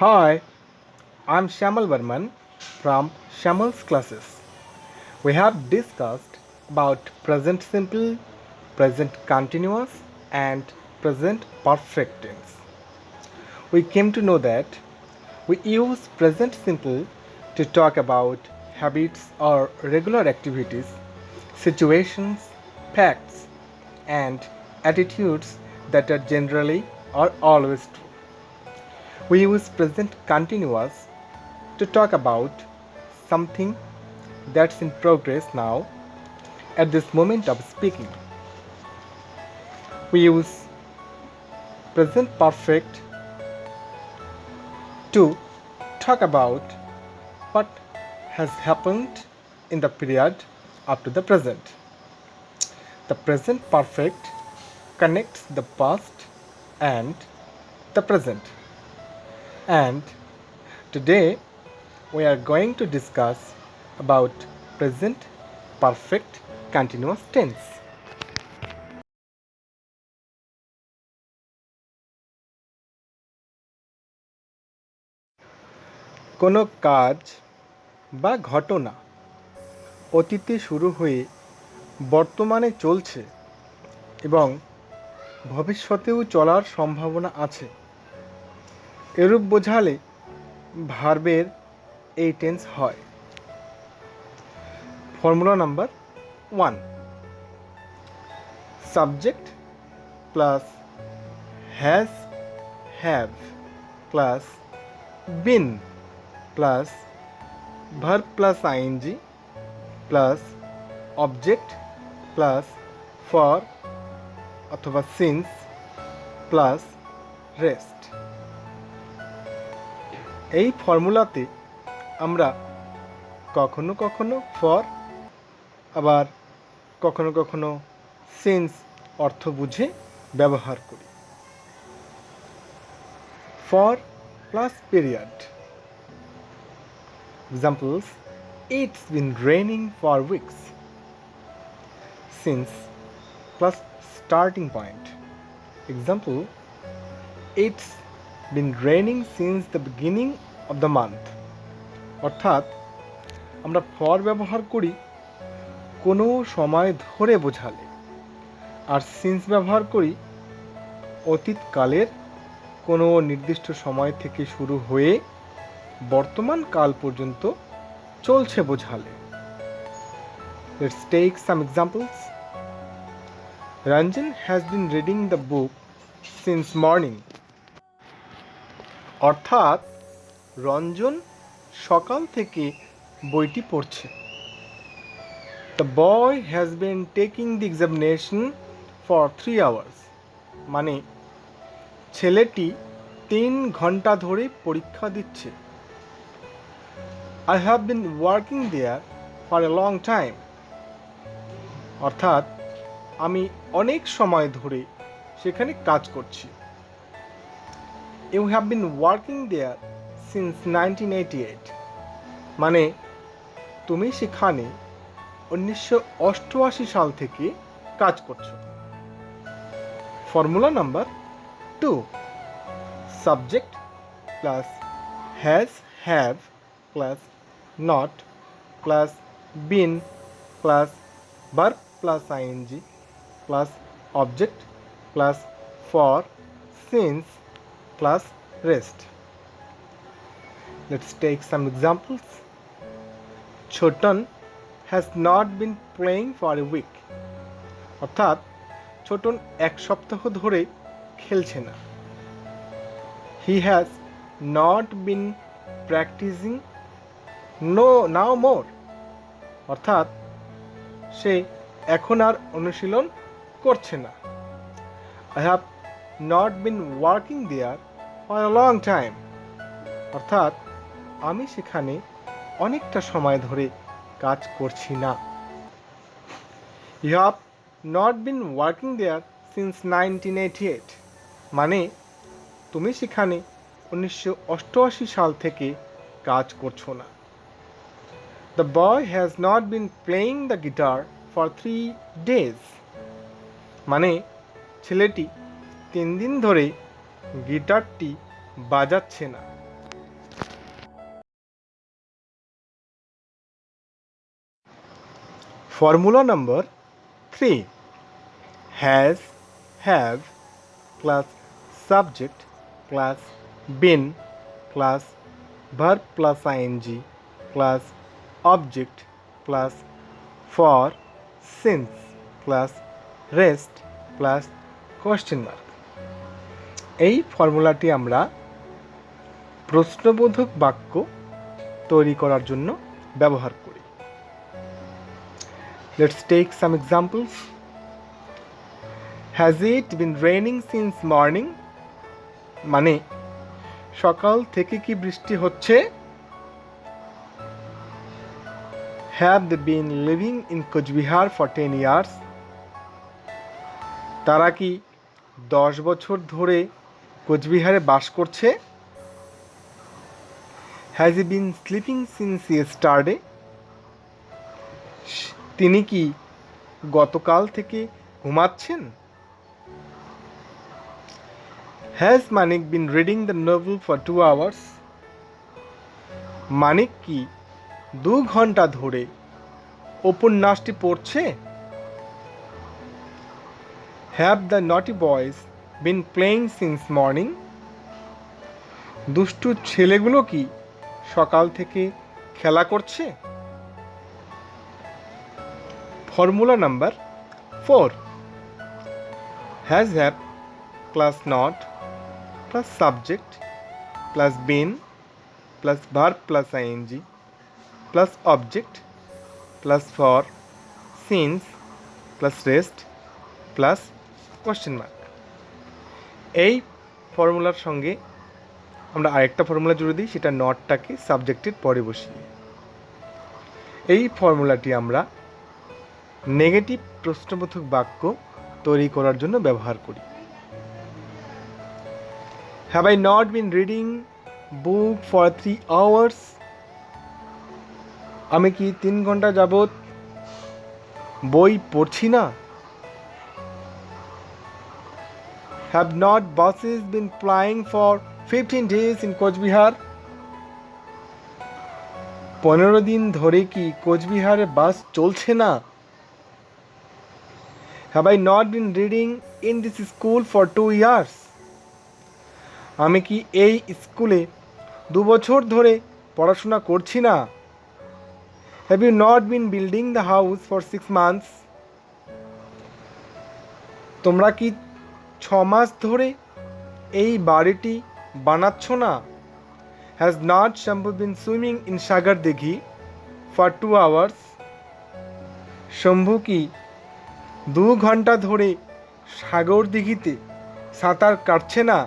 Hi, I'm Shyamal Barman from Shyamal's classes. We have discussed about present simple, present continuous, and present perfect tense. We came to know that we use present simple to talk about habits or regular activities, situations, facts, and attitudes that are generally or always true. We use present continuous to talk about something that's in progress now at this moment of speaking. We use present perfect to talk about what has happened in the period up to the present. The present perfect connects the past and the present. And today we are going to discuss about present perfect continuous tense. কোনো কাজ বা ঘটনা অতীতে শুরু হয়ে বর্তমানে চলছে এবং ভবিষ্যতেও চলার সম্ভাবনা আছে এরূপ বোঝালে ভার্বের এই টেন্স হয়। Formula number 1, subject plus has have plus been plus verb plus ING plus object plus for অথবা সিন্স প্লাস রেস্ট। এই ফর্মুলাতে আমরা কখনো কখনো ফর আবার কখনো কখনো সিন্স অর্থ বুঝে ব্যবহার করি। For plus period. Examples: It's been raining for weeks. Since plus starting point. Example: It's been raining since the beginning of the month. অর্থাৎ আমরা ফর ব্যবহার করি কোনো সময় ধরে বোঝালে, আর সিন্স ব্যবহার করি অতীতকালের কোনো নির্দিষ্ট সময় থেকে শুরু হয়ে বর্তমান কাল পর্যন্ত চলছে বোঝালে। Let's take some examples. Ranjan has been reading the book since morning. অর্থাৎ রঞ্জন সকাল থেকে বইটি পড়ছে। The boy has been taking the examination for 3 hours. মানে ছেলেটি 3 ঘন্টা ধরে পরীক্ষা দিচ্ছে। I have been working there for a long time. অর্থাৎ আমি অনেক সময় ধরে সেখানে কাজ করছি। You have been working there since 1988. মানে তুমি সেখানে 1988 সাল থেকে কাজ করছো। Formula number 2, subject plus has have plus not plus been plus verb plus ING plus object plus for since plus rest. Let's take some examples. Chotan has not been playing for a week. অর্থাৎ ছোটন 1 সপ্তাহ ধরে খেলছে না। He has not been practicing now more. অর্থাৎ সে এখন আর অনুশীলন করছে না। I have not been working there for a long time. অর্থাৎ আমি সেখানে অনেকটা সময় ধরে কাজ করছি না। You have not been working there since 1988. মানে তুমি সেখানে 1988 সাল থেকে কাজ করছো না। The boy has not been playing the guitar for 3 days. মানে ছেলেটি 3 দিন ধরে গিটারটি বাজাচ্ছে না। Formula number 3. Has, have plus subject plus been plus verb plus ing plus object plus for since plus rest plus question mark. এই ফর্মুলাটি আমরা প্রশ্নবোধক বাক্য তৈরি করার জন্য ব্যবহার করি। Let's take some examples. Has it been raining since morning? মানে সকাল থেকে কি বৃষ্টি হচ্ছে? Have they been living in Coachbihar for 10 years? তারা কি 10 বছর ধরে কোচবিহারে বাস করছে? Has he been sleeping since yesterday? তিনি কি গতকাল থেকে ঘুমাচ্ছেন? Has Manik been reading the novel for 2 hours? মানিক কি 2 ঘন্টা ধরে উপন্যাসটি পড়ছে? Have the naughty boys been playing since morning? দুষ্টু ছেলেগুলো কি সকাল থেকে খেলা করছে? Formula number 4. Has, have plus not plus subject plus been plus verb plus ing plus object plus for since plus rest plus question mark. এই ফর্মুলার সঙ্গে আমরা আরেকটা ফর্মুলা জুড়ে দিই, সেটা নটটাকে সাবজেক্টের পরে বসিয়ে। এই ফর্মুলাটি আমরা নেগেটিভ প্রশ্নবোধক বাক্য তৈরি করার জন্য ব্যবহার করি। Have I not been reading book for 3 hours? আমি কি 3 ঘন্টা যাবত বই পড়ছি না? Have not buses been plying for 15 days in Coachbihar? 15 দিন ধরে কি কোচবিহারে বাস চলছে না? Have I not been reading in this school for 2 years? আমি কি এই স্কুলে 2 বছর ধরে পড়াশোনা করছি না? Have you not been building the house for 6 months? তোমরা কি 6 মাস ধরে এই বাড়িটি বানাচ্ছ না? Has not Shambhu been swimming in Sagar Dighi for 2 hours? Shambhu কি 2 ঘন্টা ধরে সাগর দিঘিতে সাঁতার কাটছে না?